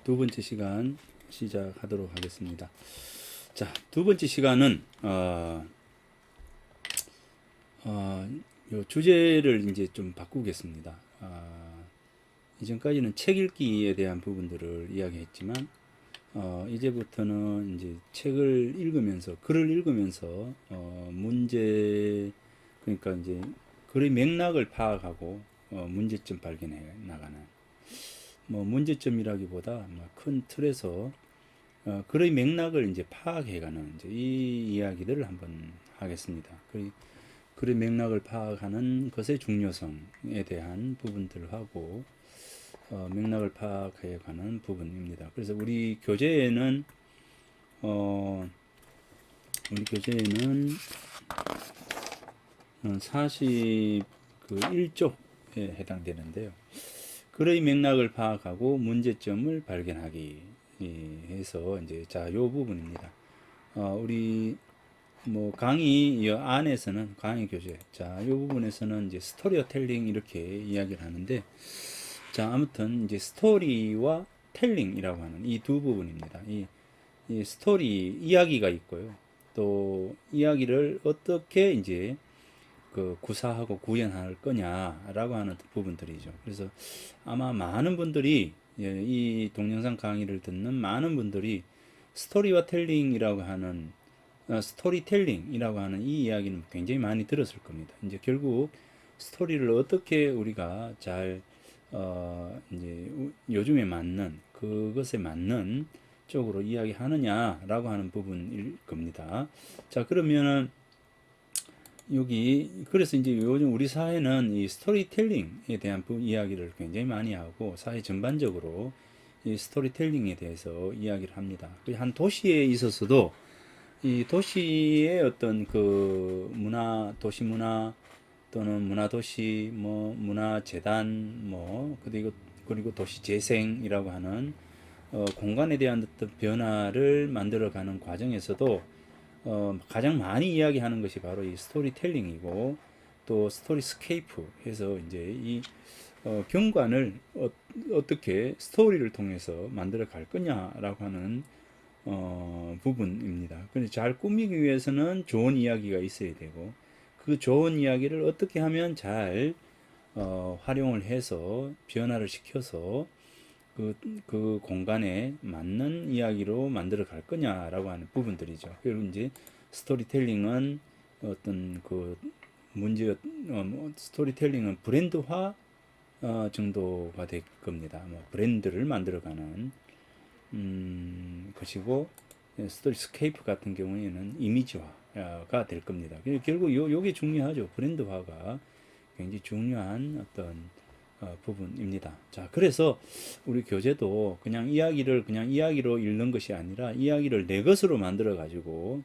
두 번째 시간 시작하도록 하겠습니다. 자, 두 번째 시간은 요 주제를 이제 좀 바꾸겠습니다. 이전까지는 책 읽기에 대한 부분들을 이야기했지만 이제부터는 이제 책을 읽으면서 글을 읽으면서 문제 그러니까 이제 글의 맥락을 파악하고 문제점 발견해 나가는 뭐 문제점이라기보다 큰 틀에서 글의 맥락을 이제 파악해가는 이제 이 이야기들을 한번 하겠습니다. 글의 맥락을 파악하는 것의 중요성에 대한 부분들을 하고 맥락을 파악해가는 부분입니다. 그래서 우리 교재에는 41조에 해당되는데요. 글의 맥락을 파악하고 문제점을 발견하기 해서 이제 요 부분입니다. 우리 뭐 강의 이 안에서는 강의 교재 요 부분에서는 이제 스토리어텔링 이렇게 이야기를 하는데 아무튼 이제 스토리와 텔링이라고 하는 이 두 부분입니다. 이 스토리 이야기가 있고요. 또 이야기를 어떻게 이제 그 구사하고 구현할 거냐라고 하는 부분들이죠. 그래서 아마 많은 분들이 이 동영상 강의를 듣는 많은 분들이 스토리와 텔링이라고 하는 스토리텔링이라고 하는 이 이야기는 굉장히 많이 들었을 겁니다. 이제 결국 스토리를 어떻게 우리가 잘 이제 요즘에 맞는 그것에 맞는 쪽으로 이야기하느냐라고 하는 부분일 겁니다. 자, 그러면은 그래서 이제 요즘 우리 사회는 이 스토리텔링에 대한 이야기를 굉장히 많이 하고 사회 전반적으로 이 스토리텔링에 대해서 이야기를 합니다. 한 도시에 있어서도 이 도시의 어떤 그 도시 문화 또는 문화도시, 문화재단, 그리고 도시 재생이라고 하는 공간에 대한 어떤 변화를 만들어가는 과정에서도 가장 많이 이야기하는 것이 바로 이 스토리텔링이고 또 스토리스케이프 해서 이제 이 경관을 어떻게 스토리를 통해서 만들어 갈 거냐라고 하는 부분입니다. 근데 잘 꾸미기 위해서는 좋은 이야기가 있어야 되고 그 좋은 이야기를 어떻게 하면 잘 활용을 해서 변화를 시켜서 그 공간에 맞는 이야기로 만들어 갈 거냐라고 하는 부분들이죠. 그리고 이제 스토리텔링은 어떤 그 스토리텔링은 브랜드화 정도가 될 겁니다. 브랜드를 만들어가는 것이고 스토리스케이프 같은 경우에는 이미지화가 될 겁니다. 결국 요게 중요하죠. 브랜드화가 굉장히 중요한 어떤 부분입니다. 자, 그래서 우리 교재도 그냥 이야기로 읽는 것이 아니라 이야기를 내 것으로 만들어 가지고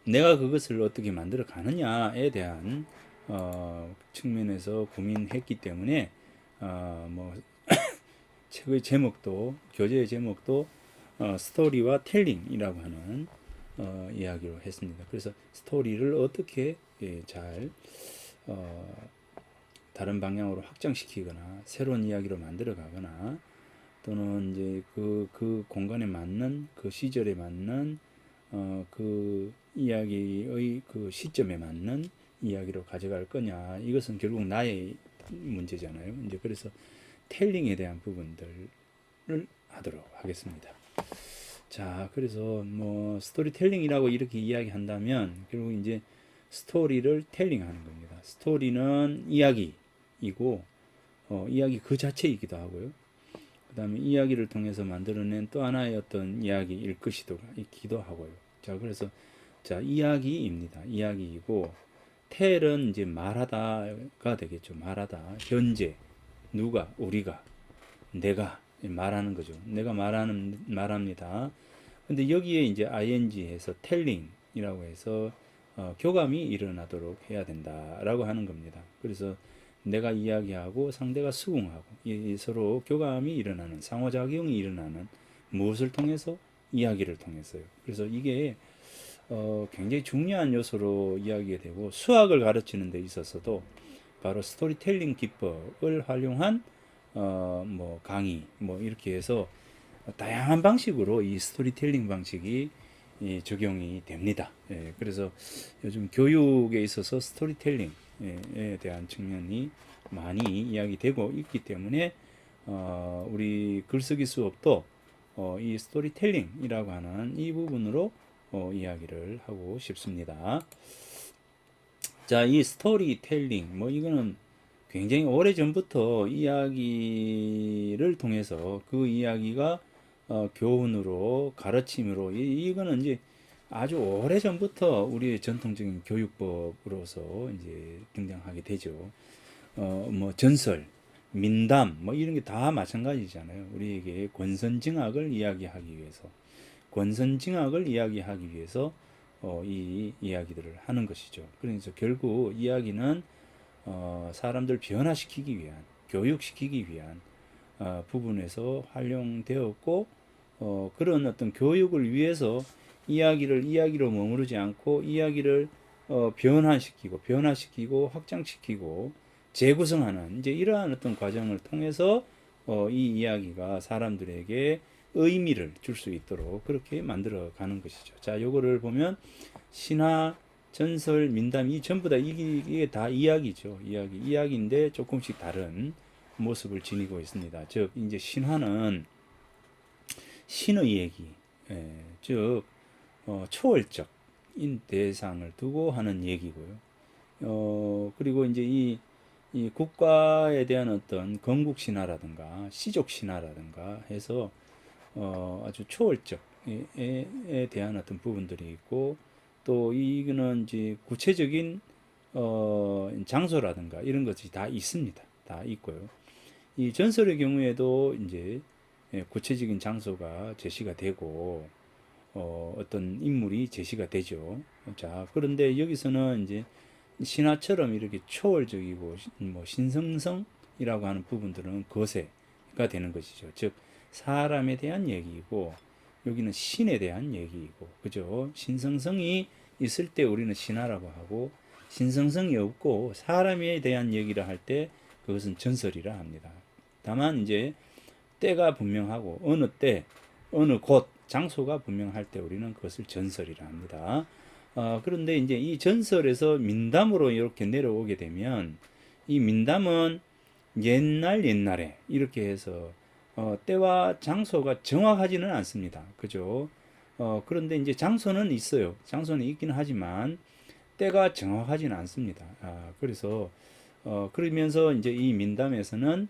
내가 그것을 어떻게 만들어 가느냐에 대한 측면에서 고민했기 때문에 책의 제목도 교재의 제목도 스토리와 텔링이라고 하는 이야기로 했습니다. 그래서 스토리를 어떻게 잘 다른 방향으로 확장시키거나 새로운 이야기로 만들어 가거나 또는 이제 그 공간에 맞는 그 시절에 맞는 그 이야기의 그 시점에 맞는 이야기로 가져갈 거냐 이것은 결국 나의 문제잖아요. 이제 그래서 텔링에 대한 부분들을 하도록 하겠습니다. 자, 그래서 스토리텔링이라고 이렇게 이야기한다면 결국 이제 스토리를 텔링하는 겁니다. 스토리는 이야기이고 이야기 그 자체이기도 하고요. 그 다음에 이야기를 통해서 만들어낸 또 하나의 어떤 이야기일 것이기도 하고요. 자, 그래서 이야기입니다. 이야기이고 텔은 이제 말하다가 되겠죠. 말하다, 현재, 누가, 우리가, 내가 말하는 거죠. 내가 말합니다. 근데 여기에 이제 ing 해서 telling이라고 해서 교감이 일어나도록 해야 된다라고 하는 겁니다. 그래서 내가 이야기하고 상대가 수긍하고 서로 교감이 일어나는 상호작용이 일어나는 무엇을 통해서 이야기를 통해서요. 그래서 이게 굉장히 중요한 요소로 이야기가 되고 수학을 가르치는 데 있어서도 바로 스토리텔링 기법을 활용한 뭐 강의 뭐 이렇게 해서 다양한 방식으로 이 스토리텔링 방식이 적용이 됩니다. 예, 그래서 요즘 교육에 있어서 스토리텔링에 대한 측면이 많이 이야기되고 있기 때문에 우리 글쓰기 수업도 이 스토리텔링이라고 하는 이 부분으로 이야기를 하고 싶습니다. 자, 이 스토리텔링 뭐 이거는 굉장히 오래전부터 이야기를 통해서 그 이야기가 교훈으로 가르침으로 이거는 이제 아주 오래전부터 우리의 전통적인 교육법으로서 이제 등장하게 되죠. 뭐 전설, 민담 뭐 이런 게 다 마찬가지잖아요. 우리에게 권선징악을 이야기하기 위해서 권선징악을 이야기하기 위해서 이 이야기들을 하는 것이죠. 그래서 결국 이야기는 사람들 변화시키기 위한, 교육시키기 위한 부분에서 활용되었고, 그런 어떤 교육을 위해서 이야기로 머무르지 않고 이야기를 변화시키고 확장시키고 재구성하는 이제 이러한 어떤 과정을 통해서 이 이야기가 사람들에게 의미를 줄 수 있도록 그렇게 만들어 가는 것이죠. 자, 요거를 보면 신화, 전설, 민담 이 전부 다 이게 다 이야기죠. 이야기인데 조금씩 다른 모습을 지니고 있습니다. 즉 이제 신화는 신의 얘기, 즉 초월적인 대상을 두고 하는 얘기고요. 그리고 이제 이 국가에 대한 어떤 건국 신화라든가 시족 신화라든가 해서 아주 초월적에 대한 어떤 부분들이 있고 또 이거는 이제 구체적인 장소라든가 이런 것이 다 있습니다. 다 있고요. 이 전설의 경우에도 이제 구체적인 장소가 제시가 되고 어떤 인물이 제시가 되죠. 자, 그런데 여기서는 이제 신화처럼 이렇게 초월적이고 뭐 신성성이라고 하는 부분들은 거세가 되는 것이죠. 즉 사람에 대한 얘기이고 여기는 신에 대한 얘기이고 그죠? 신성성이 있을 때 우리는 신화라고 하고 신성성이 없고 사람에 대한 얘기를 할 때 그것은 전설이라 합니다. 다만 이제 때가 분명하고 어느 때 어느 곳 장소가 분명할 때 우리는 그것을 전설이라 합니다. 그런데 이제 이 전설에서 민담으로 이렇게 내려오게 되면 이 민담은 옛날에 이렇게 해서 때와 장소가 정확하지는 않습니다. 그죠? 그런데 이제 장소는 있어요. 장소는 있기는 하지만 때가 정확하지는 않습니다. 그래서 그러면서 이제 이 민담에서는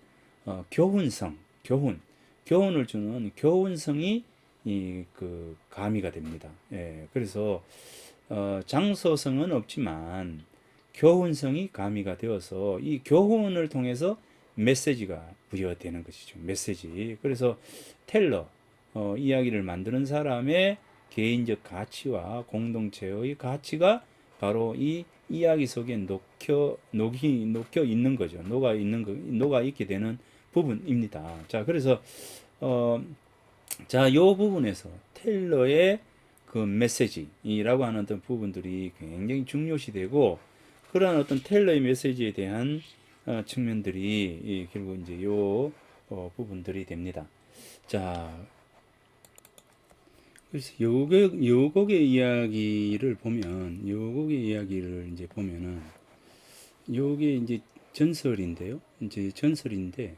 교훈을 주는 교훈성이 그 가미가 됩니다. 예, 그래서 장소성은 없지만 교훈성이 가미가 되어서 이 교훈을 통해서 메시지가 부여되는 것이죠. 메시지. 그래서 텔러, 이야기를 만드는 사람의 개인적 가치와 공동체의 가치가 바로 이 이야기 속에 녹여 있는 거죠. 녹아 있게 되는 부분입니다. 자, 그래서 요 부분에서 텔러의 그 메시지라고 하는 어떤 부분들이 굉장히 중요시되고 그러한 어떤 텔러의 메시지에 대한 측면들이 결국 이제 요 부분들이 됩니다. 자, 그래서 요곡의 이야기를 이제 보면은 요게 이제 전설인데요. 이제 전설인데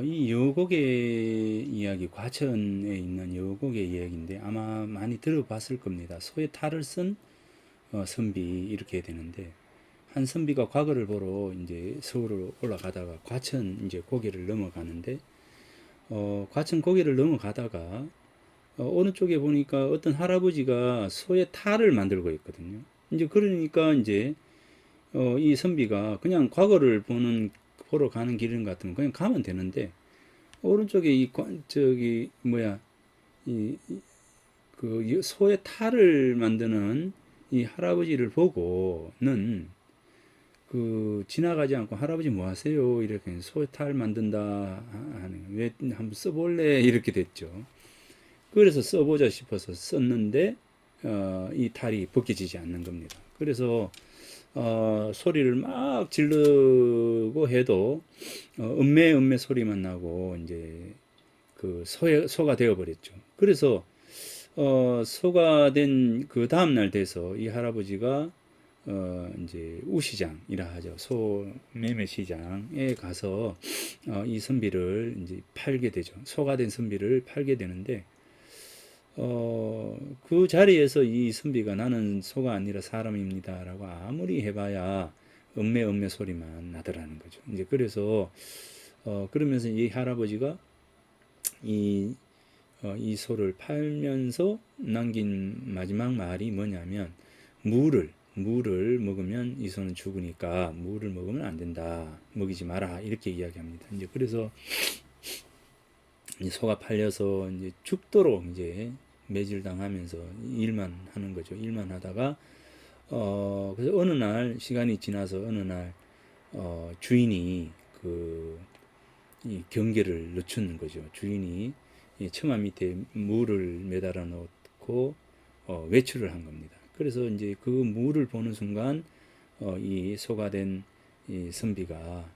이 여곡의 이야기, 과천에 있는 여곡의 이야기인데 아마 많이 들어봤을 겁니다. 소의 탈을 쓴 선비 이렇게 되는데 한 선비가 과거를 보러 이제 서울로 올라가다가 과천 이제 고개를 넘어가는데 과천 고개를 넘어가다가 어느 쪽에 보니까 어떤 할아버지가 소의 탈을 만들고 있거든요. 이제 그러니까 이제 이 선비가 그냥 과거를 보러 가는 길인 것 같으면 그냥 가면 되는데 오른쪽에 저기 뭐야 그 소의 탈을 만드는 이 할아버지를 보고는 그 지나가지 않고 할아버지 뭐 하세요? 이렇게 소의 탈 만든다 하는 왜 한번 써볼래? 이렇게 됐죠. 그래서 써보자 싶어서 썼는데 이 탈이 벗겨지지 않는 겁니다. 그래서 소리를 막 지르고 해도 음매 소리만 나고 이제 그 소가 되어 버렸죠. 그래서 소가 된 그 다음 날 돼서 이 할아버지가 이제 우시장이라 하죠. 소 매매 시장에 가서 이 선비를 이제 팔게 되죠. 소가 된 선비를 팔게 되는데 그 자리에서 이 선비가 나는 소가 아니라 사람입니다라고 아무리 해봐야 음매 소리만 나더라는 거죠. 이제 그래서 그러면서 이 할아버지가 이 이 소를 팔면서 남긴 마지막 말이 뭐냐면 물을 먹으면 이 소는 죽으니까 물을 먹으면 안 된다. 먹이지 마라. 이렇게 이야기합니다. 이제 그래서 이 소가 팔려서 이제 죽도록 이제 매질당하면서 일만 하는 거죠. 일만 하다가 그래서 어느 날 시간이 지나서 어느 날 주인이 이 경계를 늦추는 거죠. 주인이 이 처마 밑에 물을 매달아 놓고 외출을 한 겁니다. 그래서 이제 그 물을 보는 순간 이 소가 된 이 선비가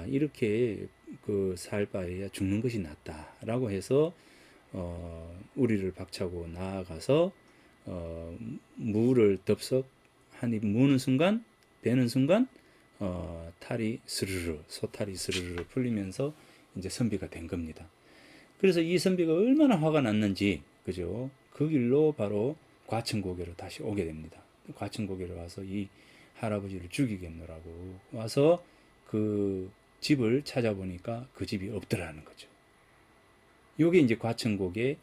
이렇게 그 살 바에야 죽는 것이 낫다라고 해서 우리를 박차고 나아가서 물을 덥석 한 입 무는 순간 베는 순간 탈이 스르르 소탈이 스르르 풀리면서 이제 선비가 된 겁니다. 그래서 이 선비가 얼마나 화가 났는지 그죠? 그 길로 바로 과천고개로 다시 오게 됩니다. 과천고개로 와서 이 할아버지를 죽이겠노라고 와서 그 집을 찾아보니까 그 집이 없더라는 거죠. 요게 이제 과천곡의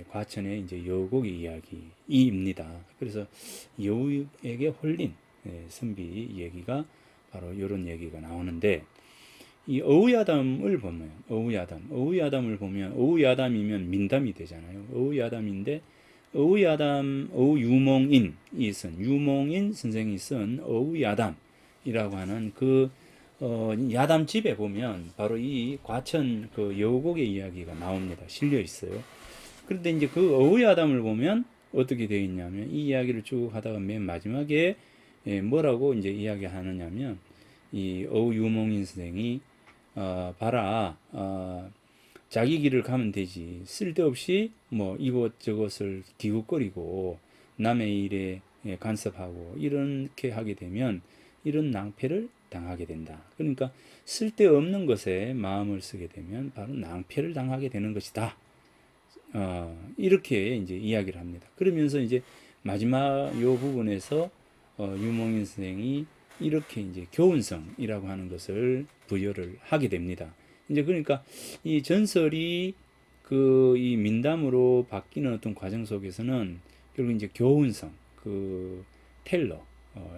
과천의 이제 여곡의 이야기입니다. 그래서 여우에게 홀린 선비 얘기가 바로 이런 얘기가 나오는데 이 어우야담을 보면 어우야담을 보면 어우야담이면 민담이 되잖아요. 어우야담인데 어우유몽인이 쓴 유몽인 선생이 쓴 어우야담이라고 하는 그 야담집에 보면 바로 이 과천 그 여우곡의 이야기가 나옵니다. 실려 있어요. 그런데 이제 그 어우야담을 보면 어떻게 되어 있냐면 이 이야기를 쭉 하다가 맨 마지막에 뭐라고 이제 이야기하느냐면 이 어우유몽인 선생이 봐라 자기 길을 가면 되지 쓸데없이 뭐 이것저것을 기웃거리고 남의 일에 간섭하고 이렇게 하게 되면 이런 낭패를 당하게 된다. 그러니까 쓸데없는 것에 마음을 쓰게 되면 바로 낭패를 당하게 되는 것이다. 이렇게 이제 이야기를 합니다. 그러면서 이제 마지막 요 부분에서 유몽인 선생이 이렇게 이제 교훈성이라고 하는 것을 부여를 하게 됩니다. 이제 그러니까 이 전설이 그 이 민담으로 바뀌는 어떤 과정 속에서는 결국 이제 교훈성, 그 텔러,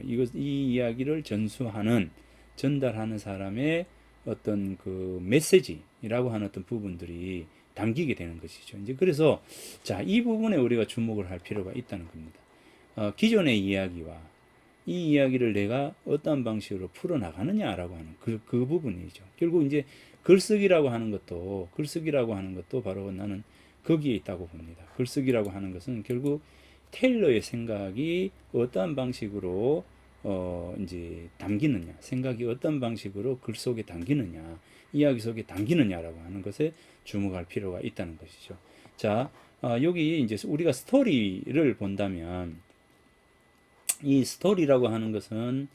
이 이야기를 전수하는 전달하는 사람의 어떤 그 메시지라고 하는 어떤 부분들이 담기게 되는 것이죠. 이제 그래서 자, 이 부분에 우리가 주목을 할 필요가 있다는 겁니다. 기존의 이야기와 이 이야기를 내가 어떤 방식으로 풀어나가느냐라고 하는 그 부분이죠. 결국 이제 글쓰기라고 하는 것도 바로 나는 거기에 있다고 봅니다. 글쓰기라고 하는 것은 결국 테일러의 생각이 어떠한 방식으로 이제 담기느냐, 생각이 어떤 방식으로 글 속에 담기느냐, 이야기 속에 담기느냐라고 하는 것에 주목할 필요가 있다는 것이죠. 자, 여기 이제 우리가 스토리를 본다면 이 스토리라고 하는 것은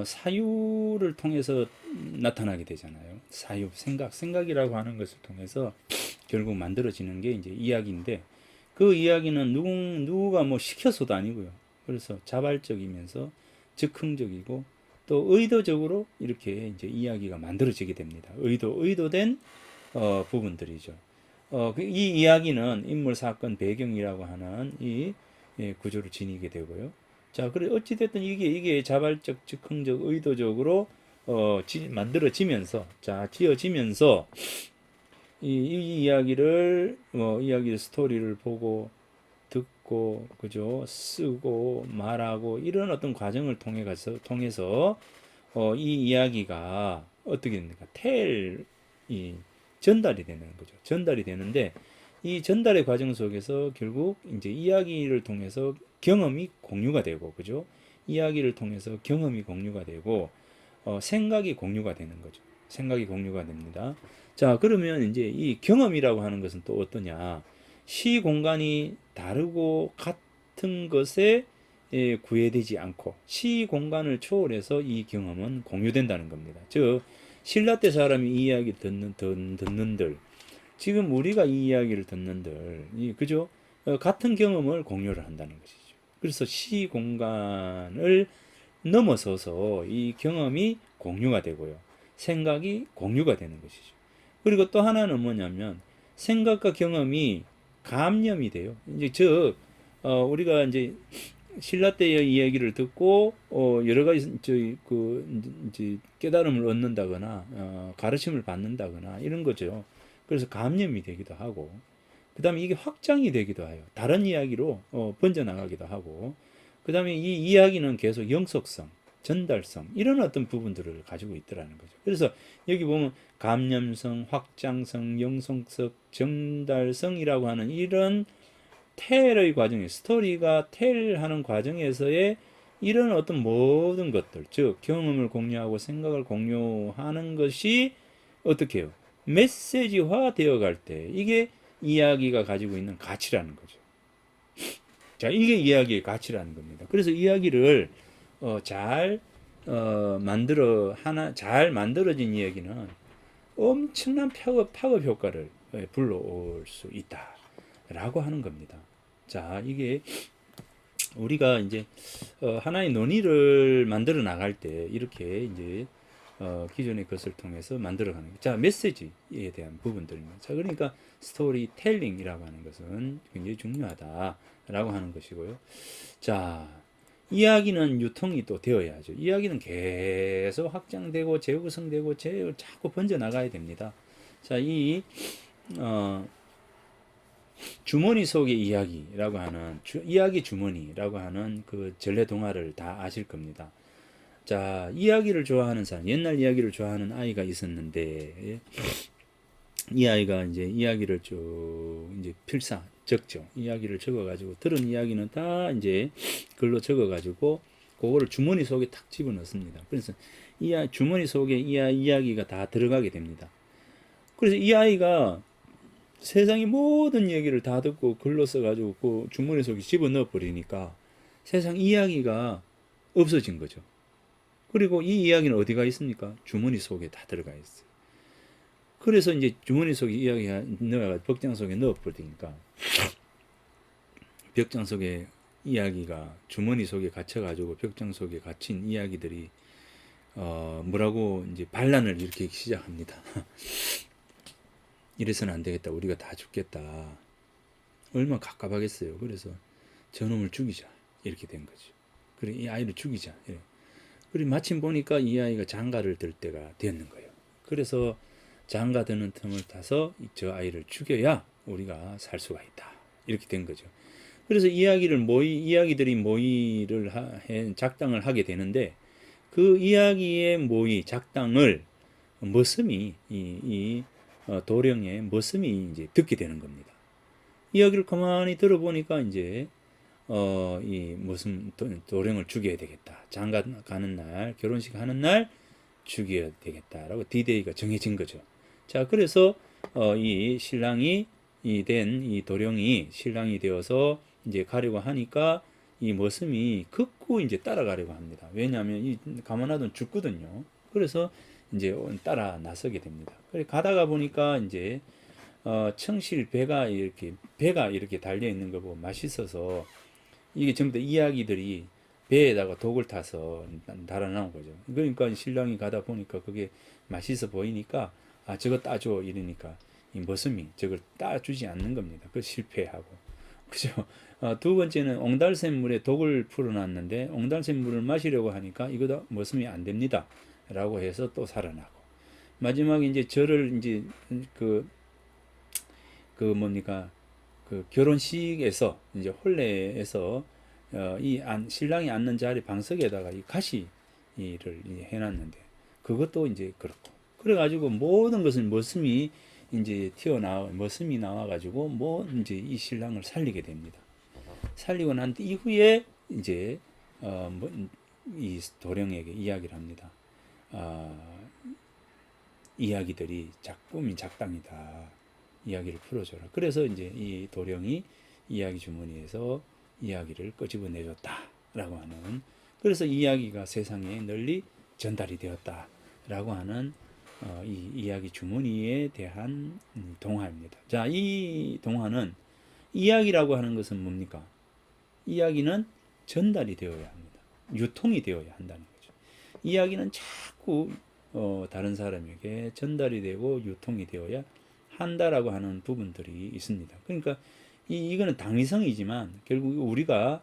사유를 통해서 나타나게 되잖아요. 사유, 생각이라고 하는 것을 통해서 결국 만들어지는 게 이제 이야기인데 그 이야기는 누구가 뭐 시켜서도 아니고요. 그래서 자발적이면서 즉흥적이고 또 의도적으로 이렇게 이제 이야기가 만들어지게 됩니다. 의도된 부분들이죠. 이 이야기는 인물, 사건, 배경이라고 하는 이 구조를 지니게 되고요. 자, 그래 어찌됐든 이게 자발적, 즉흥적, 의도적으로 만들어지면서 지어지면서 이 이야기를 이야기 스토리를 보고 듣고 그죠 쓰고 말하고 이런 어떤 과정을 통해서 이 이야기가 어떻게 됩니까? 이 전달이 되는 거죠. 전달이 되는데 이 전달의 과정 속에서 결국 이제 이야기를 통해서 경험이 공유가 되고 그죠? 이야기를 통해서 경험이 공유가 되고 생각이 공유가 되는 거죠. 생각이 공유가 됩니다. 자, 그러면 이제 이 경험이라고 하는 것은 또 어떠냐? 시 공간이 다르고 같은 것에 구애되지 않고 시 공간을 초월해서 이 경험은 공유된다는 겁니다. 즉 신라 때 사람이 이 이야기 듣는들 지금 우리가 이 이야기를 듣는들 그죠? 같은 경험을 공유를 한다는 것이죠. 그래서 시 공간을 넘어서서 이 경험이 공유가 되고요. 생각이 공유가 되는 것이죠. 그리고 또 하나는 뭐냐면 생각과 경험이 감염이 돼요. 이제 우리가 이제 신라 때의 이야기를 듣고 여러 가지 이제 깨달음을 얻는다거나 가르침을 받는다거나 이런 거죠. 그래서 감염이 되기도 하고 그다음에 이게 확장이 되기도 해요. 다른 이야기로 번져나가기도 하고 그다음에 이 이야기는 계속 영속성, 전달성 이런 어떤 부분들을 가지고 있더라는 거죠. 그래서 여기 보면 감염성, 확장성, 영속성, 전달성이라고 하는 이런 텔의 과정에 스토리가 텔하는 과정에서의 이런 어떤 모든 것들 즉 경험을 공유하고 생각을 공유하는 것이 어떻게 해요? 메시지화 되어 갈 때 이게 이야기가 가지고 있는 가치라는 거죠. 자, 이게 이야기의 가치라는 겁니다. 그래서 이야기를 잘 잘 만들어진 이야기는 엄청난 파급 효과를 불러올 수 있다라고 하는 겁니다. 자, 이게 우리가 이제 하나의 논의를 만들어 나갈 때 이렇게 이제 기존의 것을 통해서 만들어가는 거. 자, 메시지에 대한 부분들입니다. 자, 그러니까 스토리텔링이라고 하는 것은 굉장히 중요하다라고 하는 것이고요. 자, 이야기는 유통이 또 되어야죠. 이야기는 계속 확장되고 재구성되고 자꾸 번져 나가야 됩니다. 자, 주머니 속의 이야기라고 하는 이야기 주머니라고 하는 그 전래 동화를 다 아실 겁니다. 자, 이야기를 좋아하는 사람, 옛날 이야기를 좋아하는 아이가 있었는데, 이 아이가 이제 이야기를 쭉 이제 적죠. 이야기를 적어가지고, 들은 이야기는 다 이제 글로 적어가지고, 그거를 주머니 속에 탁 집어넣습니다. 그래서 주머니 속에 이야기가 다 들어가게 됩니다. 그래서 이 아이가 세상의 모든 얘기를 다 듣고 글로 써가지고 그 주머니 속에 집어넣어 버리니까 세상 이야기가 없어진 거죠. 그리고 이 이야기는 어디가 있습니까? 주머니 속에 다 들어가 있어요. 그래서 이제 주머니 속에 이야기가 넣어가 벽장 속에 넣어버리니까 벽장 속에 이야기가 주머니 속에 갇혀가지고 벽장 속에 갇힌 이야기들이 뭐라고 이제 반란을 일으키기 시작합니다. 이래서는 안 되겠다. 우리가 다 죽겠다. 얼마나 갑갑하겠어요. 그래서 저놈을 죽이자. 이렇게 된 거죠. 그래, 이 아이를 죽이자. 예. 그리고 마침 보니까 이 아이가 장가를 들 때가 되었는 거예요. 그래서 장가 드는 틈을 타서 저 아이를 죽여야 우리가 살 수가 있다. 이렇게 된 거죠. 그래서 이야기들이 모의를 작당을 하게 되는데 그 이야기의 작당을 머슴이 도령의 머슴이 이제 듣게 되는 겁니다. 이야기를 가만히 들어보니까 이제 이 무슨 도령을 죽여야 되겠다. 장가 가는 날, 결혼식 하는 날 죽여야 되겠다라고 디데이가 정해진 거죠. 자, 그래서 이 신랑이 이 도령이 신랑이 되어서 이제 가려고 하니까 이 머슴이 극구 이제 따라가려고 합니다. 왜냐하면 가만 놔두면 죽거든요. 그래서 이제 따라 나서게 됩니다. 그래 가다가 보니까 이제 청실 배가 이렇게 달려 있는 거 보고 맛있어서 이게 전부 다 이야기들이 배에다가 독을 타서 달아나온 거죠. 그러니까 신랑이 가다 보니까 그게 맛있어 보이니까 저거 따줘 이러니까 이 머슴이 저걸 따주지 않는 겁니다. 그 실패하고 그죠. 두 번째는 옹달샘 물에 독을 풀어놨는데 옹달샘 물을 마시려고 하니까 이거도 머슴이 안 됩니다. 라고 해서 또 살아나고 마지막에 이제 저를 이제 뭡니까 그 결혼식에서 이제 혼례에서 신랑이 앉는 자리 방석에다가 이 가시를 해놨는데 그것도 이제 그렇고 그래가지고 모든 것을 머슴이 이제 머슴이 나와가지고 이제 이 신랑을 살리게 됩니다. 살리고 난 이후에 이제 이 도령에게 이야기를 합니다. 이야기들이 꿈이 작당이다. 이야기를 풀어줘라. 그래서 이제 이 도령이 이야기 주머니에서 이야기를 끄집어내줬다라고 하는, 그래서 이야기가 세상에 널리 전달이 되었다라고 하는 이 이야기 주머니에 대한 동화입니다. 자, 이 동화는 이야기라고 하는 것은 뭡니까? 이야기는 전달이 되어야 합니다. 유통이 되어야 한다는 거죠. 이야기는 자꾸 다른 사람에게 전달이 되고 유통이 되어야 한다라고 하는 부분들이 있습니다. 그러니까 이거는 당위성이지만 결국 우리가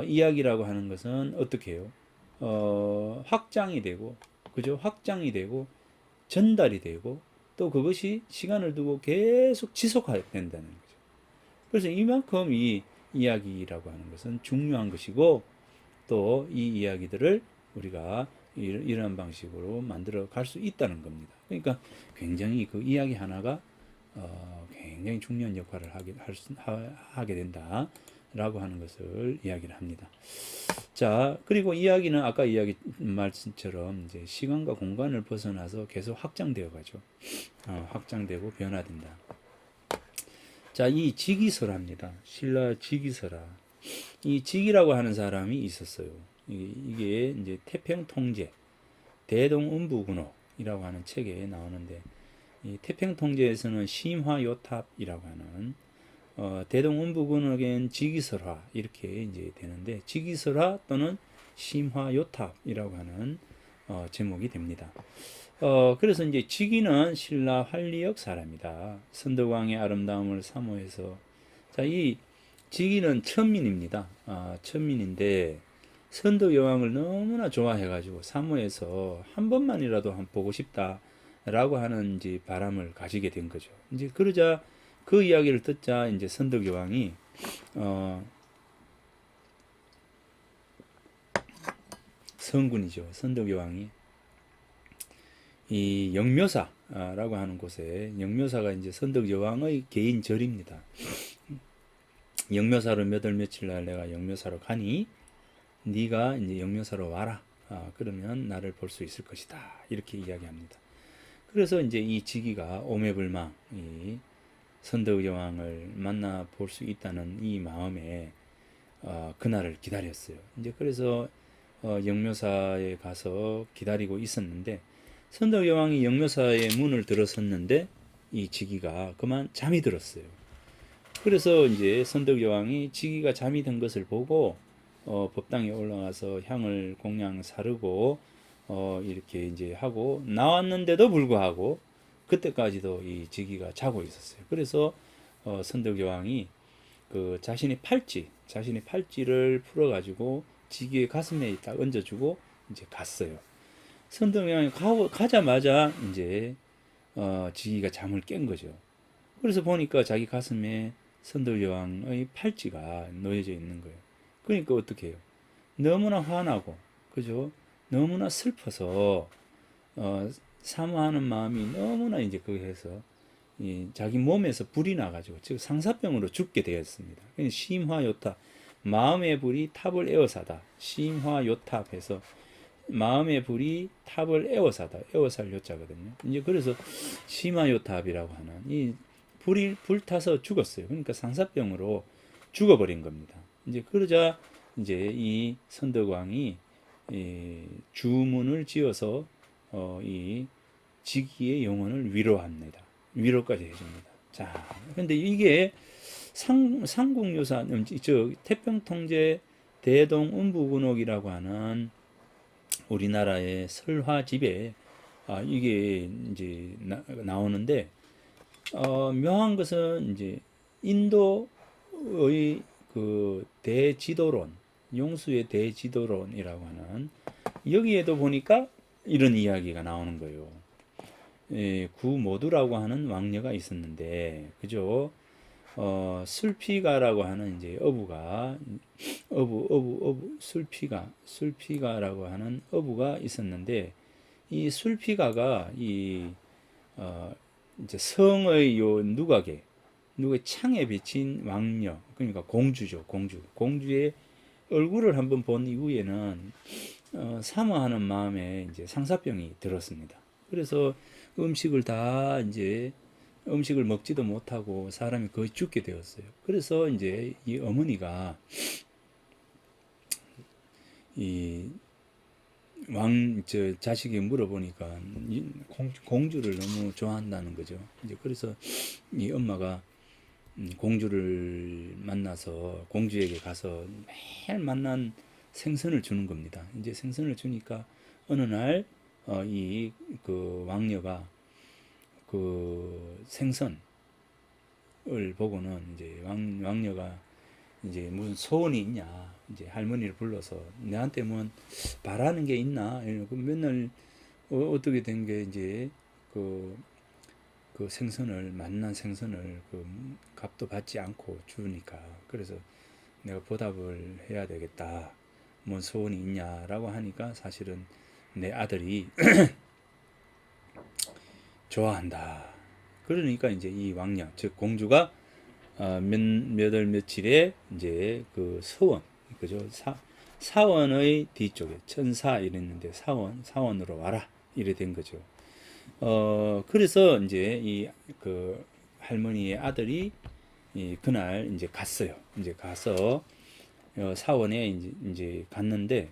이야기라고 하는 것은 어떻게 해요? 확장이 되고, 그죠? 확장이 되고 전달이 되고 또 그것이 시간을 두고 계속 지속된다는 거죠. 그래서 이만큼 이 이야기라고 하는 것은 중요한 것이고, 또 이 이야기들을 우리가 이런 방식으로 만들어 갈 수 있다는 겁니다. 그러니까 굉장히 그 이야기 하나가 굉장히 중요한 역할을 하게 된다라고 하는 것을 이야기를 합니다. 자, 그리고 이야기는 아까 이야기 말씀처럼 이제 시간과 공간을 벗어나서 계속 확장되어 가죠. 확장되고 변화된다. 자, 이 지기설화입니다. 신라 지기설화. 이 지기라고 하는 사람이 있었어요. 이게 이제 태평통제, 대동음부군옥이라고 하는 책에 나오는데, 이 태평통제에서는 심화요탑이라고 하는 대동음부군옥엔 지기설화 이렇게 이제 되는데, 지기설화 또는 심화요탑이라고 하는 제목이 됩니다. 그래서 이제 지기는 신라 활리역 사람이다. 선덕왕의 아름다움을 사모해서, 자, 이 지기는 천민입니다. 천민인데 선덕 여왕을 너무나 좋아해가지고 사모해서 한 번만이라도 한번 보고 싶다라고 하는 이제 바람을 가지게 된 거죠. 이제 그러자 그 이야기를 듣자 이제 선덕 여왕이 성군이죠. 선덕 여왕이 이 영묘사라고 하는 곳에, 영묘사가 이제 선덕 여왕의 개인 절입니다. 영묘사로 몇 월 며칠 날 내가 영묘사로 가니 네가 이제 영묘사로 와라. 그러면 나를 볼 수 있을 것이다. 이렇게 이야기합니다. 그래서 이제 이 지기가 오매불망 이 선덕 여왕을 만나 볼 수 있다는 이 마음에 그날을 기다렸어요. 이제 그래서 영묘사에 가서 기다리고 있었는데, 선덕 여왕이 영묘사의 문을 들어섰는데 이 지기가 그만 잠이 들었어요. 그래서 이제 선덕 여왕이 지기가 잠이 든 것을 보고 법당에 올라가서 향을 공양 사르고 이렇게 이제 하고 나왔는데도 불구하고 그때까지도 이 지기가 자고 있었어요. 그래서 선덕 여왕이 그 자신의 팔찌를 풀어가지고 지기의 가슴에 딱 얹어주고 이제 갔어요. 선덕 여왕이 가자마자 이제 지기가 잠을 깬 거죠. 그래서 보니까 자기 가슴에 선덕 여왕의 팔찌가 놓여져 있는 거예요. 그러니까 어떻게 해요? 너무나 화나고, 그죠? 너무나 슬퍼서 사모하는 마음이 너무나 이제 거기에서 자기 몸에서 불이 나가지고 즉 상사병으로 죽게 되었습니다. 심화요탑, 마음의 불이 탑을 에워사다. 심화요탑해서 마음의 불이 탑을 에워사다. 에워살 요자거든요. 이제 그래서 심화요탑이라고 하는 이 불타서 죽었어요. 그러니까 상사병으로 죽어버린 겁니다. 이제 그러자 이제 이 선덕왕이 주문을 지어서 이 지기의 영혼을 위로합니다. 위로까지 해줍니다. 자, 근데 이게 삼국유사, 태평통제 대동음부군옥이라고 하는 우리나라의 설화집에 이게 이제 나오는데, 묘한 것은 이제 인도의 그 대지도론, 용수의 대지도론이라고 하는, 여기에도 보니까 이런 이야기가 나오는 거예요. 구모두라고 하는 왕녀가 있었는데, 그죠? 술피가라고 하는 이제 어부가, 술피가라고 하는 어부가 있었는데, 이 술피가가 이제 성의 요 누각의 창에 비친 왕녀, 그러니까 공주죠, 공주의 얼굴을 한번 본 이후에는 사모하는 마음에 이제 상사병이 들었습니다. 그래서 음식을 다 이제 음식을 먹지도 못하고 사람이 거의 죽게 되었어요. 그래서 이제 이 어머니가 이 자식이 물어보니까 공주를 너무 좋아한다는 거죠. 이제 그래서 이 엄마가 공주를 만나서 공주에게 가서 매일 만난 생선을 주는 겁니다. 이제 생선을 주니까 어느 날 이 그 왕녀가 그 생선을 보고는 이제 왕녀가 이제 무슨 소원이 있냐 이제 할머니를 불러서 내한테 뭐 바라는 게 있나 이러고 맨날 어떻게 된 게 이제 그, 그 생선을 만난 생선을 그 값도 받지 않고 주니까 그래서 내가 보답을 해야 되겠다. 뭔 소원이 있냐라고 하니까 사실은 내 아들이 좋아한다. 그러니까 이제 이 왕녀, 즉 공주가 몇월 며칠에 이제 그 서원, 그죠? 사원의 뒤쪽에 천사 이랬는데 사원으로 와라 이래 된 거죠. 그래서 이제 이 그 할머니의 아들이 그날 이제 갔어요. 이제 가서 사원에 이제 갔는데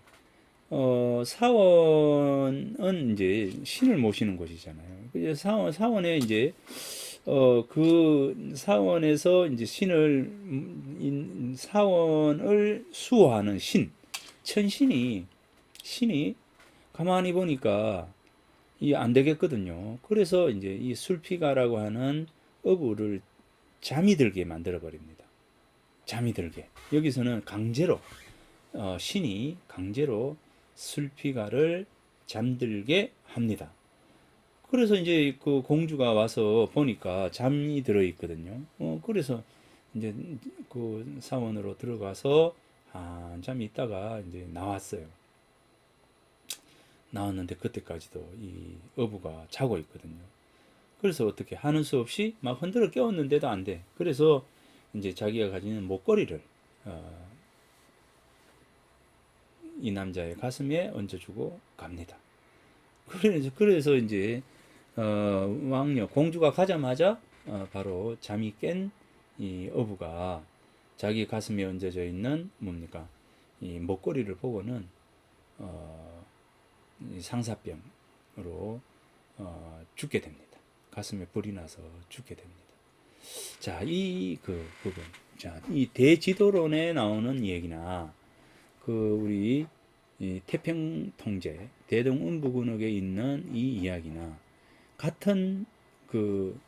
사원은 이제 신을 모시는 곳이잖아요. 그래서 사원에 이제 그 사원에서 이제 사원을 수호하는 신이 가만히 보니까 이 안 되겠거든요. 그래서 이제 이 술피가라고 하는 어부를 잠이 들게 만들어 버립니다. 잠이 들게. 여기서는 강제로 신이 강제로 술피가를 잠들게 합니다. 그래서 이제 그 공주가 와서 보니까 잠이 들어 있거든요. 그래서 이제 그 사원으로 들어가서 한잠 있다가 이제 나왔어요. 나왔는데 그때까지도 이 어부가 자고 있거든요. 그래서 어떻게 하는 수 없이 막 흔들어 깨웠는데도 안 돼. 그래서 이제 자기가 가지는 목걸이를 이 남자의 가슴에 얹어주고 갑니다. 그래서 이제 왕녀 공주가 가자마자 바로 잠이 깬 이 어부가 자기 가슴에 얹어져 있는 뭡니까 이 목걸이를 보고는 상사병으로 죽게 됩니다. 가슴에 불이 나서 죽게 됩니다. 자, 이 그 부분, 자, 이 대지도론에 나오는 얘기나 그 우리 이 태평통제 대동운부군역에 있는 이 이야기나 같은 그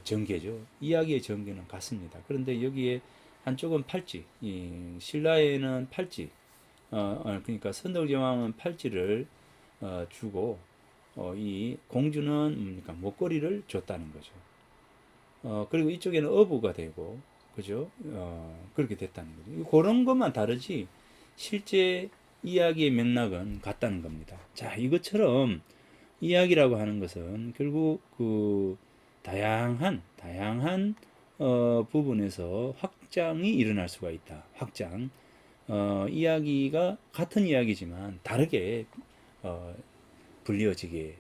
전개죠. 이야기의 전개는 같습니다. 그런데 여기에 한쪽은 팔찌, 이 신라에는 팔찌, 그러니까 선덕여왕은 팔찌를 주고 이 공주는 뭡니까 목걸이를 줬다는 거죠. 그리고 이쪽에는 어부가 되고 그죠? 그렇게 됐다는 거죠. 그런 것만 다르지 실제 이야기의 맥락은 같다는 겁니다. 자, 이것처럼 이야기라고 하는 것은 결국 그 다양한 부분에서 확장이 일어날 수가 있다. 확장. 이야기가 같은 이야기지만 다르게 불리어지게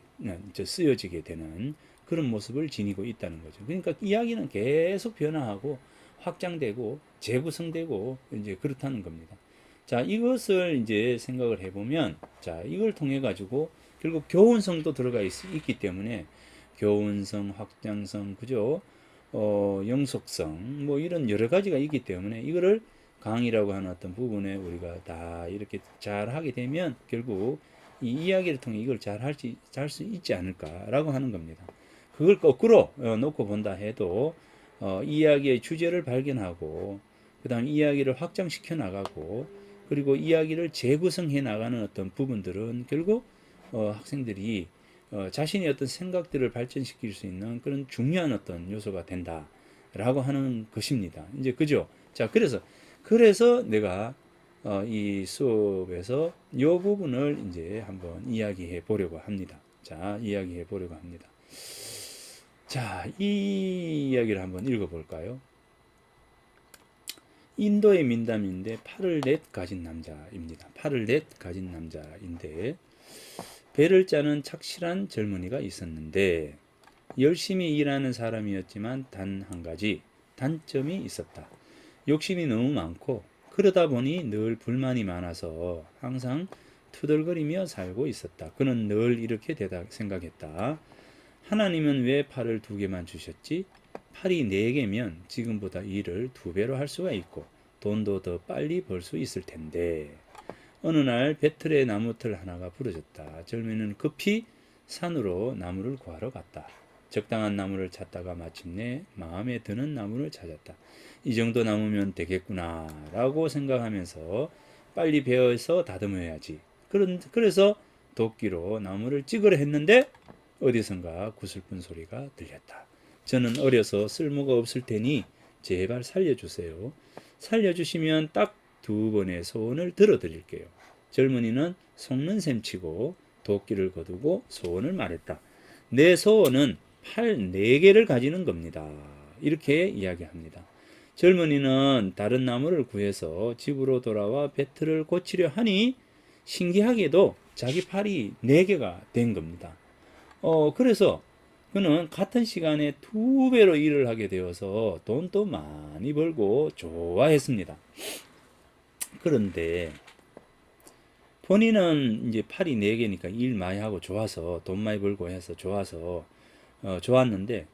쓰여지게 되는 그런 모습을 지니고 있다는 거죠. 그러니까 이야기는 계속 변화하고 확장되고 재구성되고 이제 그렇다는 겁니다. 자, 이것을 이제 생각을 해보면, 자, 이걸 통해 가지고 결국 교훈성도 들어가 있기 때문에 교훈성, 확장성, 그죠? 영속성, 뭐 이런 여러 가지가 있기 때문에 이거를 강의라고 하는 어떤 부분에 우리가 다 이렇게 잘 하게 되면 결국 이 이야기를 통해 이걸 잘 수 있지 않을까라고 하는 겁니다. 그걸 거꾸로 놓고 본다 해도 이야기의 주제를 발견하고 그 다음 이야기를 확장시켜 나가고 그리고 이야기를 재구성해 나가는 어떤 부분들은 결국 학생들이 자신의 어떤 생각들을 발전시킬 수 있는 그런 중요한 어떤 요소가 된다라고 하는 것입니다. 이제 그죠? 자, 그래서 내가 이 수업에서 이 부분을 이제 한번 이야기해 보려고 합니다. 자, 이야기해 보려고 합니다. 자, 이 이야기를 한번 읽어 볼까요? 인도의 민담인데 팔을 넷 가진 남자입니다. 팔을 넷 가진 남자인데 배를 짜는 착실한 젊은이가 있었는데 열심히 일하는 사람이었지만 단 한 가지 단점이 있었다. 욕심이 너무 많고 그러다 보니 늘 불만이 많아서 항상 투덜거리며 살고 있었다. 그는 늘 이렇게 생각했다. 하나님은 왜 팔을 2개만 주셨지? 팔이 4개면 지금보다 일을 2배로 할 수가 있고 돈도 더 빨리 벌 수 있을 텐데. 어느 날 배틀의 나무틀 하나가 부러졌다. 젊은이는 급히 산으로 나무를 구하러 갔다. 적당한 나무를 찾다가 마침내 마음에 드는 나무를 찾았다. 이 정도 나무면 되겠구나 라고 생각하면서 빨리 베어서 다듬어야지. 그래서 도끼로 나무를 찍으려 했는데 어디선가 구슬픈 소리가 들렸다. 저는 어려서 쓸모가 없을 테니 제발 살려주세요. 살려주시면 딱 2번의 소원을 들어드릴게요. 젊은이는 속는 셈치고 도끼를 거두고 소원을 말했다. 내 소원은 팔 4개를 가지는 겁니다. 이렇게 이야기합니다. 젊은이는 다른 나무를 구해서 집으로 돌아와 배틀을 고치려 하니 신기하게도 자기 팔이 4개가 된 겁니다. 그래서 그는 같은 시간에 2배로 일을 하게 되어서 돈도 많이 벌고 좋아했습니다. 그런데 본인은 이제 팔이 4개니까 일 많이 하고 좋아서 돈 많이 벌고 해서 좋아서 좋았는데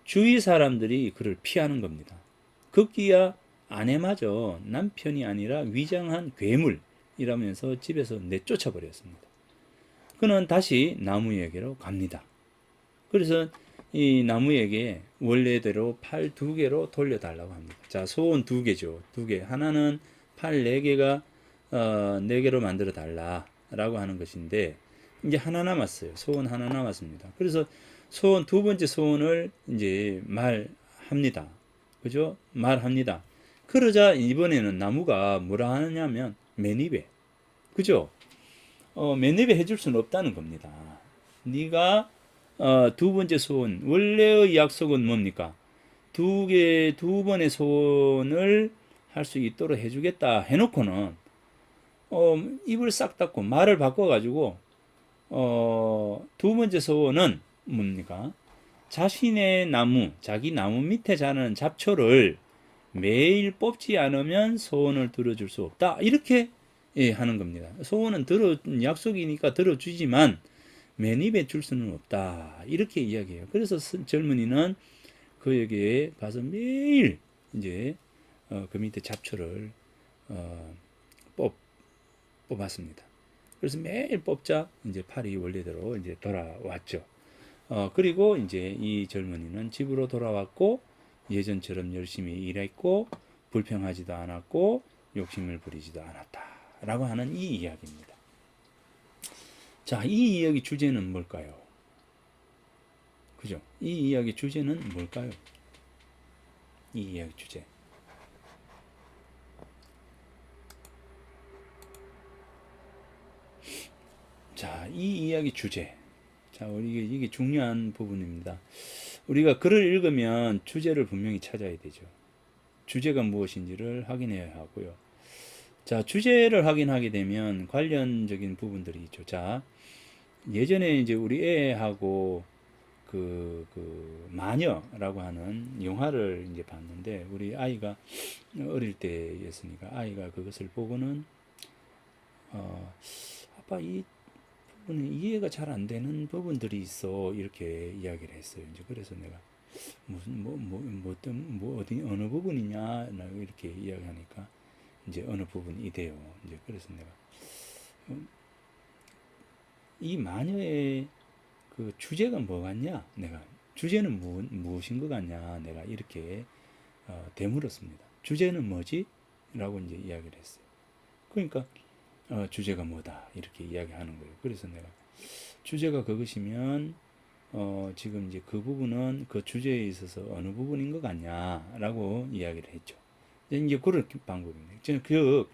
주위 사람들이 그를 피하는 겁니다. 급기야 아내마저 남편이 아니라 위장한 괴물이라면서 집에서 내쫓아 버렸습니다. 그는 다시 나무에게로 갑니다. 그래서 이 나무에게 원래대로 팔 2개로 돌려달라고 합니다. 자, 소원 2개죠. 2개. 하나는 팔 4개가 4개로 만들어 달라라고 하는 것인데 이제 하나 남았어요. 소원 하나 남았습니다. 그래서 소원 2번째 소원을 이제 말합니다. 그죠? 말합니다. 그러자 이번에는 나무가 뭐라 하냐면 매니베. 그죠? 매니베 해줄 수는 없다는 겁니다. 네가 2번째 소원, 원래의 약속은 뭡니까? 2번의 소원을 할 수 있도록 해주겠다 해놓고는 입을 싹 닫고 말을 바꿔가지고 2번째 소원은 뭡니까? 자신의 나무, 자기 나무 밑에 자라는 잡초를 매일 뽑지 않으면 소원을 들어줄 수 없다. 이렇게 하는 겁니다. 소원은 약속이니까 들어주지만 매입에 줄 수는 없다. 이렇게 이야기해요. 그래서 젊은이는 그에게 가서 매일 이제 그 밑에 잡초를 뽑았습니다. 그래서 매일 뽑자 이제 팔이 원래대로 이제 돌아왔죠. 그리고 이제 이 젊은이는 집으로 돌아왔고 예전처럼 열심히 일했고 불평하지도 않았고 욕심을 부리지도 않았다라고 하는 이 이야기입니다. 자, 이 이야기 주제는 뭘까요? 그죠? 이 이야기 주제는 뭘까요? 이 이야기 주제. 자, 이 이야기 주제. 자, 이게 중요한 부분입니다. 우리가 글을 읽으면 주제를 분명히 찾아야 되죠. 주제가 무엇인지를 확인해야 하고요. 자, 주제를 확인하게 되면 관련적인 부분들이 있죠. 자, 예전에 이제 우리 애하고 그 마녀라고 하는 영화를 이제 봤는데 우리 아이가 어릴 때였으니까 아이가 그것을 보고는 아빠 이 부분이 이해가 잘 안 되는 부분들이 있어 이렇게 이야기를 했어요. 이제 그래서 내가 무슨 어디 어느 부분이냐 이렇게 이야기하니까 이제 어느 부분이 돼요. 이제 그래서 내가 이 마녀의 그 주제가 뭐 같냐? 내가 주제는 무엇인 것 같냐? 내가 이렇게 되물었습니다. 주제는 뭐지? 라고 이제 이야기를 했어요. 그러니까 주제가 뭐다 이렇게 이야기하는 거예요. 그래서 내가 주제가 그것이면 지금 이제 그 부분은 그 주제에 있어서 어느 부분인 것 같냐라고 이야기를 했죠. 이제 그런 방법입니다. 그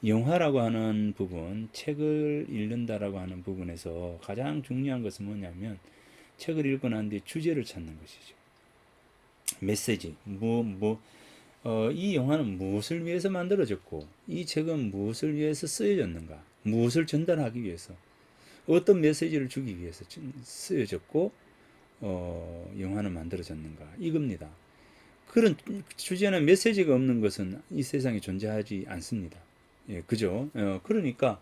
영화라고 하는 부분, 책을 읽는다라고 하는 부분에서 가장 중요한 것은 뭐냐면 책을 읽고 난 뒤에 주제를 찾는 것이죠. 메시지, 이 영화는 무엇을 위해서 만들어졌고 이 책은 무엇을 위해서 쓰여졌는가, 무엇을 전달하기 위해서, 어떤 메시지를 주기 위해서 쓰여졌고 영화는 만들어졌는가, 이겁니다. 그런 주제나 메시지가 없는 것은 이 세상에 존재하지 않습니다. 예, 그죠? 그러니까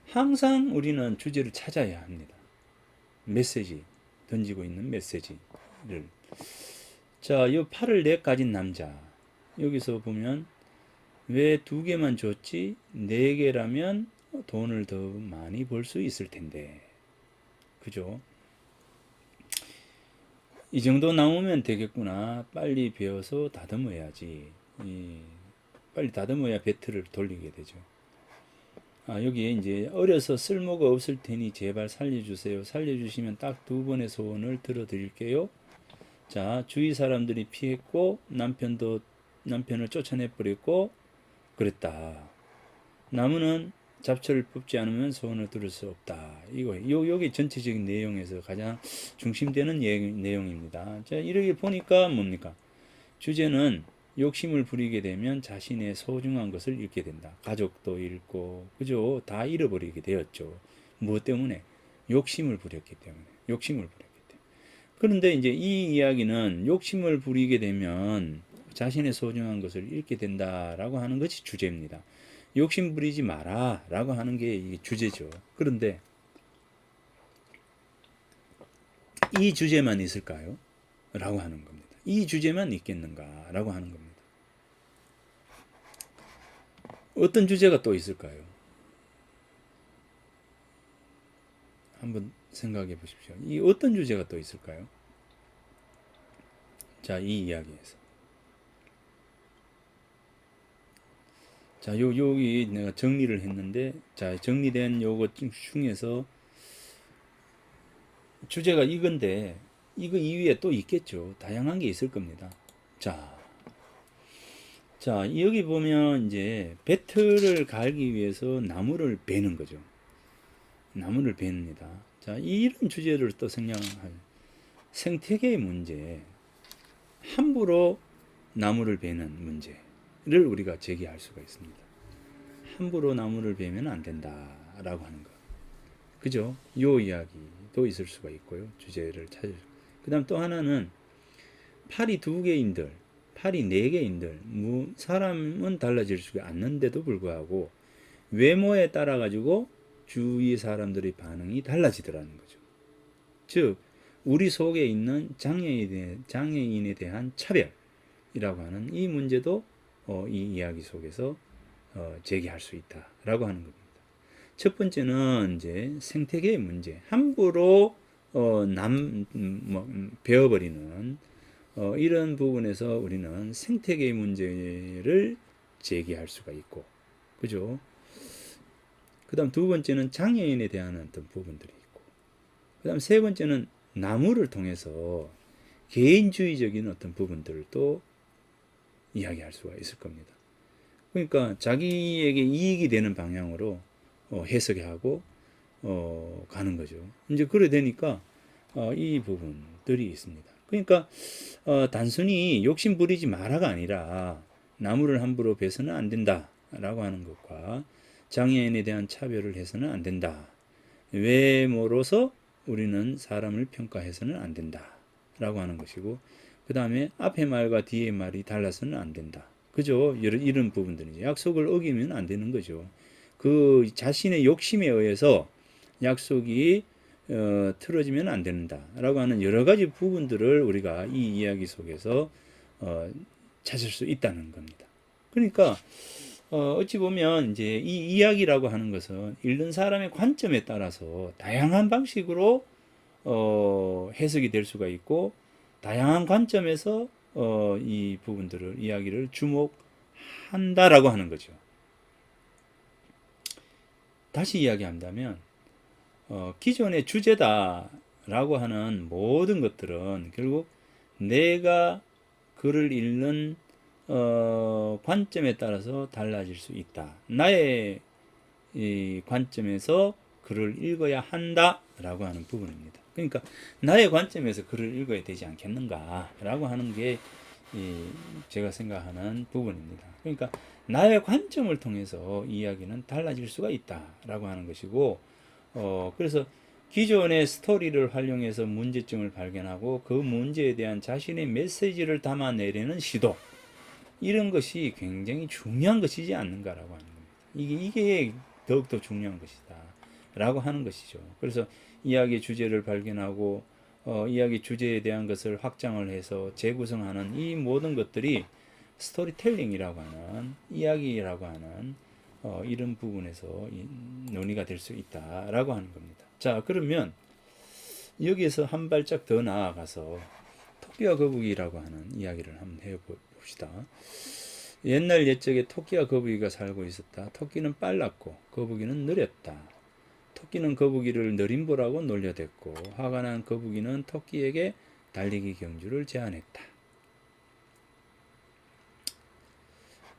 항상 우리는 주제를 찾아야 합니다. 메시지, 던지고 있는 메시지를. 자, 이 팔을 네 가진 남자. 여기서 보면 왜 두 개만 줬지? 네 개라면 돈을 더 많이 벌 수 있을 텐데. 그죠? 이 정도 나오면 되겠구나. 빨리 배워서 다듬어야지. 빨리 다듬어야 배틀을 돌리게 되죠. 여기에 이제 어려서 쓸모가 없을 테니 제발 살려주세요. 살려주시면 딱 두 번의 소원을 들어드릴게요. 자, 주위 사람들이 피했고 남편을 쫓아내버렸고 그랬다. 나무는 잡초를 뽑지 않으면 소원을 들을 수 없다. 요게 전체적인 내용에서 가장 중심되는 내용입니다. 자, 이렇게 보니까 뭡니까? 주제는 욕심을 부리게 되면 자신의 소중한 것을 잃게 된다. 가족도 잃고, 그죠? 다 잃어버리게 되었죠. 무엇 때문에? 욕심을 부렸기 때문에. 그런데 이제 이 이야기는 욕심을 부리게 되면 자신의 소중한 것을 잃게 된다라고 하는 것이 주제입니다. 욕심 부리지 마라 라고 하는 게 이게 주제죠. 그런데 이 주제만 있을까요? 라고 하는 겁니다. 이 주제만 있겠는가? 라고 하는 겁니다. 어떤 주제가 또 있을까요? 한번 생각해 보십시오. 이 어떤 주제가 또 있을까요? 자, 이 이야기에서. 자, 여기 내가 정리를 했는데, 자, 정리된 요것 중에서 주제가 이건데, 이거 이외에 또 있겠죠. 다양한 게 있을 겁니다. 자, 여기 보면 이제 배틀을 갈기 위해서 나무를 베는 거죠. 나무를 베입니다. 자, 이런 주제를 또 생략할 생태계의 문제, 함부로 나무를 베는 문제를 우리가 제기할 수가 있습니다. 함부로 나무를 베면 안 된다라고 하는 것. 그죠? 요 이야기도 있을 수가 있고요. 주제를 찾을. 그다음 또 하나는 팔이 두 개인들, 팔이 네 개인들, 사람은 달라질 수가 않는데도 불구하고 외모에 따라 가지고 주위 사람들의 반응이 달라지더라는 거죠. 즉 우리 속에 있는 장애인에 대한 차별이라고 하는 이 문제도 이 이야기 속에서 제기할 수 있다라고 하는 겁니다. 첫 번째는 이제 생태계의 문제, 함부로 베어버리는 이런 부분에서 우리는 생태계의 문제를 제기할 수가 있고, 그죠? 그다음 두 번째는 장애인에 대한 어떤 부분들이 있고, 그다음 세 번째는 나무를 통해서 개인주의적인 어떤 부분들을 또 이야기할 수가 있을 겁니다. 그러니까 자기에게 이익이 되는 방향으로 해석하고 가는 거죠. 이제 그래 되니까 이 부분들이 있습니다. 그러니까 단순히 욕심 부리지 마라가 아니라 나무를 함부로 베서는 안 된다라고 하는 것과 장애인에 대한 차별을 해서는 안 된다. 외모로서 우리는 사람을 평가해서는 안 된다라고 하는 것이고, 그 다음에 앞에 말과 뒤에 말이 달라서는 안 된다. 그죠? 이런 부분들이죠. 약속을 어기면 안 되는 거죠. 그 자신의 욕심에 의해서 약속이 틀어지면 안 된다라고 하는 여러 가지 부분들을 우리가 이 이야기 속에서 찾을 수 있다는 겁니다. 그러니까 어찌 보면 이제 이 이야기라고 하는 것은 읽는 사람의 관점에 따라서 다양한 방식으로 해석이 될 수가 있고, 다양한 관점에서 이 부분들을 이야기를 주목한다라고 하는 거죠. 다시 이야기한다면 기존의 주제다라고 하는 모든 것들은 결국 내가 글을 읽는 관점에 따라서 달라질 수 있다. 나의 이 관점에서 글을 읽어야 한다라고 하는 부분입니다. 그러니까 나의 관점에서 글을 읽어야 되지 않겠는가라고 하는 게 제가 생각하는 부분입니다. 그러니까 나의 관점을 통해서 이야기는 달라질 수가 있다라고 하는 것이고, 그래서 기존의 스토리를 활용해서 문제점을 발견하고 그 문제에 대한 자신의 메시지를 담아내려는 시도, 이런 것이 굉장히 중요한 것이지 않는가라고 하는 겁니다. 이게 더욱더 중요한 것이다 라고 하는 것이죠. 그래서 이야기 주제를 발견하고 이야기 주제에 대한 것을 확장을 해서 재구성하는 이 모든 것들이 스토리텔링이라고 하는, 이야기라고 하는 이런 부분에서 논의가 될 수 있다라고 하는 겁니다. 자, 그러면 여기에서 한 발짝 더 나아가서 토끼와 거북이라고 하는 이야기를 한번 해봅시다. 옛날 옛적에 토끼와 거북이가 살고 있었다. 토끼는 빨랐고 거북이는 느렸다. 토끼는 거북이를 느림보라고 놀려댔고 화가 난 거북이는 토끼에게 달리기 경주를 제안했다.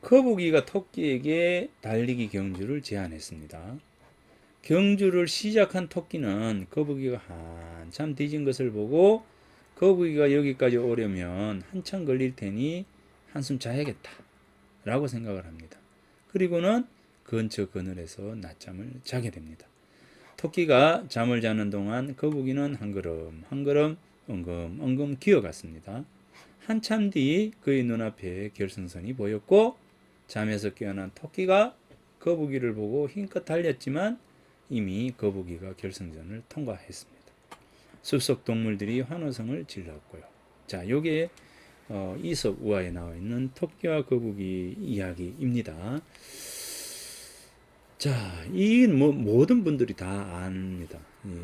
거북이가 토끼에게 달리기 경주를 제안했습니다. 경주를 시작한 토끼는 거북이가 한참 뒤진 것을 보고 거북이가 여기까지 오려면 한참 걸릴 테니 한숨 자야겠다 라고 생각을 합니다. 그리고는 근처 그늘에서 낮잠을 자게 됩니다. 토끼가 잠을 자는 동안 거북이는 한 걸음 한 걸음 엉금엉금 기어갔습니다. 한참 뒤 그의 눈앞에 결승선이 보였고 잠에서 깨어난 토끼가 거북이를 보고 힘껏 달렸지만 이미 거북이가 결승선을 통과했습니다. 숲속 동물들이 환호성을 질렀고요. 자, 요게 이솝 우화에 나와 있는 토끼와 거북이 이야기입니다. 자, 이 모든 분들이 다 압니다.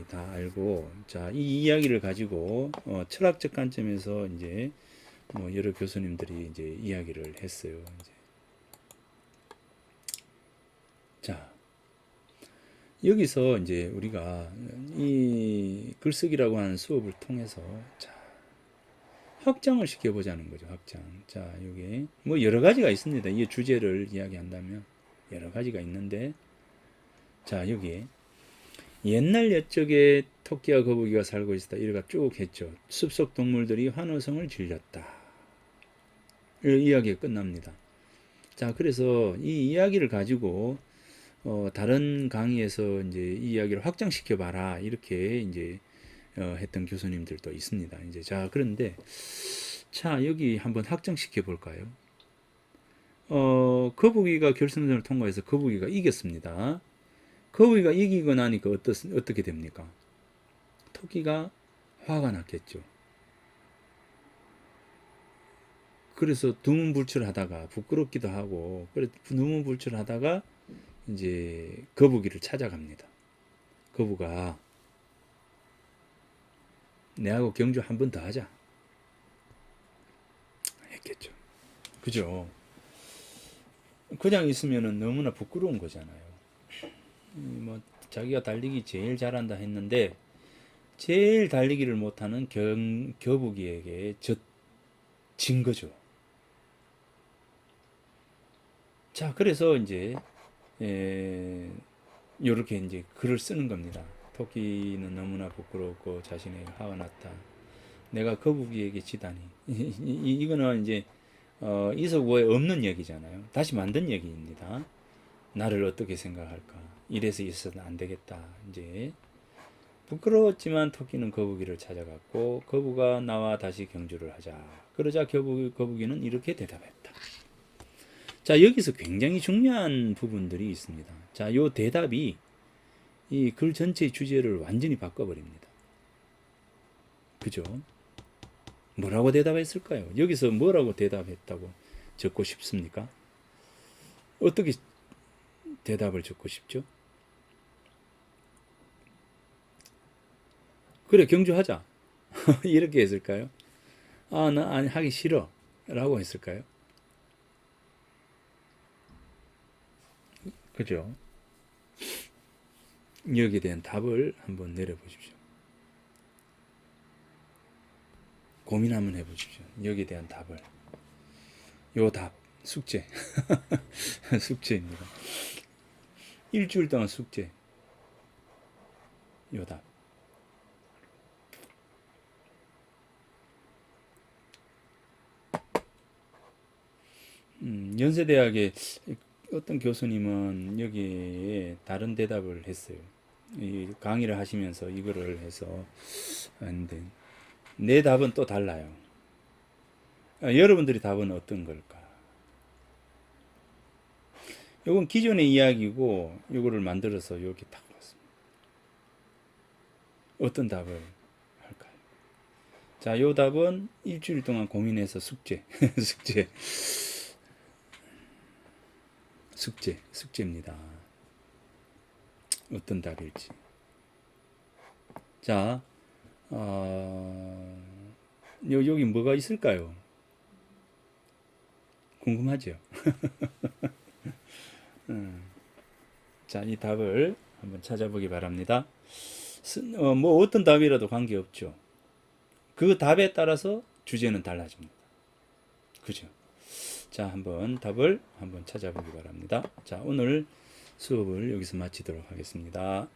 다 알고, 자, 이 이야기를 가지고 철학적 관점에서 이제 여러 교수님들이 이제 이야기를 했어요. 이제. 자, 여기서 이제 우리가 이 글쓰기라고 하는 수업을 통해서 자, 확장을 시켜보자는 거죠. 확장. 자, 여기 뭐 여러 가지가 있습니다. 이 주제를 이야기한다면 여러 가지가 있는데, 자, 여기 옛날 옛적에 토끼와 거북이가 살고 있었다. 이래가 쭉 했죠. 숲속 동물들이 환호성을 질렸다. 이 이야기가 끝납니다. 자, 그래서 이 이야기를 가지고 다른 강의에서 이제 이 이야기를 확장시켜 봐라 이렇게 이제 했던 교수님들도 있습니다. 이제 자, 그런데 자, 여기 한번 확장시켜 볼까요? 거북이가 결승전을 통과해서 거북이가 이겼습니다. 거북이가 이기고 나니까 어떻게 됩니까? 토끼가 화가 났겠죠. 그래서 두문불출하다가 부끄럽기도 하고, 그래 두문불출하다가 이제 거북이를 찾아갑니다. 거북아, 내하고 경주 한 번 더 하자. 했겠죠. 그죠? 그냥 있으면은 너무나 부끄러운 거잖아요. 뭐 자기가 달리기 제일 잘한다 했는데 제일 달리기를 못하는 거북이에게 진 거죠. 자, 그래서 이제 이렇게 이제 글을 쓰는 겁니다. 토끼는 너무나 부끄럽고 자신에게 화가 났다. 내가 거북이에게 지다니. 이거는 이제 이솝우화에 없는 얘기잖아요. 다시 만든 얘기입니다. 나를 어떻게 생각할까? 이래서 있어서는 안 되겠다. 이제 부끄러웠지만 토끼는 거북이를 찾아갔고 거북아 나와 다시 경주를 하자. 그러자 거북이는 이렇게 대답했다. 자, 여기서 굉장히 중요한 부분들이 있습니다. 자, 요 대답이 이 글 전체의 주제를 완전히 바꿔버립니다. 그죠? 뭐라고 대답했을까요? 여기서 뭐라고 대답했다고 적고 싶습니까? 어떻게 대답을 적고 싶죠? 그래, 경주하자. 이렇게 했을까요? 아, 나 아니, 하기 싫어. 라고 했을까요? 그죠? 여기에 대한 답을 한번 내려보십시오. 고민 한번 해보십시오. 여기에 대한 답을. 요 답, 숙제. 숙제입니다. 일주일 동안 숙제. 요 답. 연세대학에 어떤 교수님은 여기에 다른 대답을 했어요. 이 강의를 하시면서 이거를 해서 했는데 내 답은 또 달라요. 여러분들이 답은 어떤 걸까? 이건 기존의 이야기고 이거를 만들어서 이렇게 딱 봤습니다. 어떤 답을 할까요? 자, 요 답은 일주일 동안 고민해서 숙제, 숙제입니다. 어떤 답일지. 자, 여기 뭐가 있을까요? 궁금하죠? 자, 이 답을 한번 찾아보기 바랍니다. 뭐 어떤 답이라도 관계없죠. 그 답에 따라서 주제는 달라집니다. 그죠? 자, 한번 답을 한번 찾아보기 바랍니다. 자, 오늘 수업을 여기서 마치도록 하겠습니다.